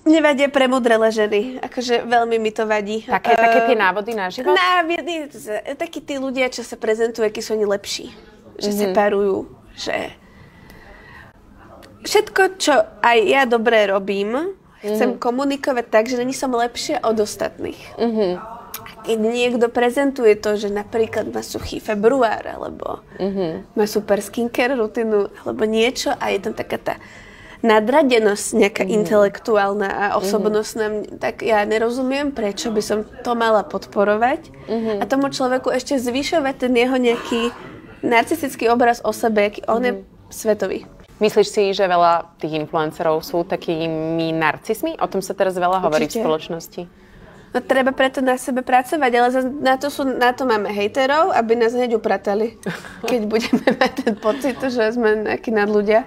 Nevadia premudrele ženy. Akože veľmi mi to vadí. Také tie návody na život? Takí tí ľudia, čo sa prezentujú, akí sú oni lepší. Že separujú. Že všetko, čo aj ja dobre robím, chcem komunikovať tak, že není som lepšia od ostatných. Keď niekto prezentuje to, že napríklad má suchý február, alebo má super skincare rutinu, alebo niečo a je tam taká tá nadradenosť nejaká intelektuálna a osobnostná, tak ja nerozumiem, prečo by som to mala podporovať a tomu človeku ešte zvyšovať ten jeho nejaký narcistický obraz o sebe, aký on je svetový. Myslíš si, že veľa tých influencerov sú takými narcismi? O tom sa teraz veľa hovorí v spoločnosti. No treba preto na sebe pracovať, ale na to máme hejterov, aby nás hneď upratali, keď budeme mať ten pocit, že sme nejakí nadľudia.